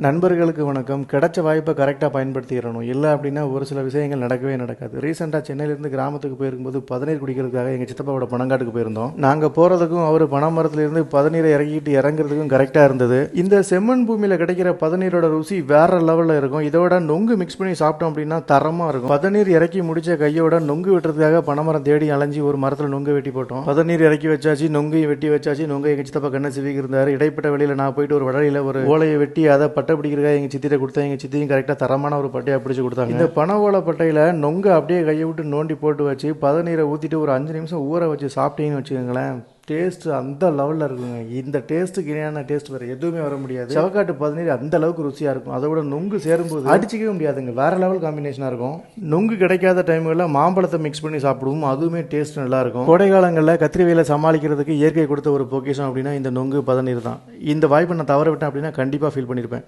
நண்பர்களுக்கு வணக்கம். கிடைச்ச வாய்ப்பை கரெக்டாக பயன்படுத்திக்கிறணும். இல்லை அப்படின்னா ஒரு சில விஷயங்கள் நடக்கவே நடக்காது. ரீசெண்டாக சென்னையிலேருந்து கிராமத்துக்கு போயிருக்கும்போது பதநீர் குடிக்கிறதுக்காக எங்கள் சித்தப்பாவோட பனங்காட்டுக்கு போயிருந்தோம். நாங்கள் போகிறதுக்கும் அவர் பனைமரத்துலேருந்து பதநீரை இறக்கிட்டு இறங்குறதுக்கும் கரெக்டாக இருந்தது. இந்த செம்மண் பூமியில் கிடைக்கிற பதநீரோட ருசி வேற லெவலில் இருக்கும். இதோட நொங்கு மிக்ஸ் பண்ணி சாப்பிட்டோம் அப்படின்னா தரமாக இருக்கும். பதநீர் இறக்கி முடிச்ச கையோட நொங்கு வெட்டுறதுக்காக பனைமரம் தேடி அலைஞ்சி ஒரு மரத்தில் நொங்கு வெட்டி போட்டோம். பதநீர் இறக்கி வச்சாச்சு, நொங்கையும் வெட்டி வச்சாச்சு. நொங்கை எங்கள் சித்தப்பா கண்ணை சிவிக்கு இருந்தார். இடைப்பட்ட வெளியில் நான் போயிட்டு ஒரு வடையில் ஒரு ஓலையை வெட்டி அதை பட்டை பிடிக்கிறதுக்காக எங்கள் சித்திரை கொடுத்தா எங்கள் சித்தியும் கரெக்டாக தரமான ஒரு பட்டையை பிடிச்சி கொடுத்தாங்க. இந்த பனை ஓலை பட்டையில் நொங்க அப்படியே கையை விட்டு நோண்டி போட்டு வச்சு பதநீரை ஊற்றிட்டு ஒரு 5 நிமிஷம் ஊற வச்சு சாப்பிட்டீங்கன்னு வச்சுக்கோங்களேன், டேஸ்ட் அந்த லெவலில் இருக்குங்க. இந்த டேஸ்ட்டுக்கு இணையான டேஸ்ட் வேறு எதுவுமே வர முடியாது. செவக்காட்டு பதநீர் அந்த அளவுக்கு ருசியாக இருக்கும். அதோட நொங்கு சேரும்போது அடிச்சிக்கவே முடியாதுங்க. வேறு லெவல் காம்பினேஷனாக இருக்கும். நொங்கு கிடைக்காத டைம்களில் மாம்பழத்தை மிக்ஸ் பண்ணி சாப்பிடுவோம். அதுவுமே டேஸ்ட் நல்லாயிருக்கும். கோடை காலங்களில் கத்திரி வெயிலை சமாளிக்கிறதுக்கு இயற்கை கொடுத்த ஒரு பொக்கிஷம் அப்படின்னா இந்த நொங்கு பதநீர் தான். இந்த வாய்ப்பை நான் தவற விட்டேன் அப்படின்னா கண்டிப்பாக ஃபீல் பண்ணியிருப்பேன்.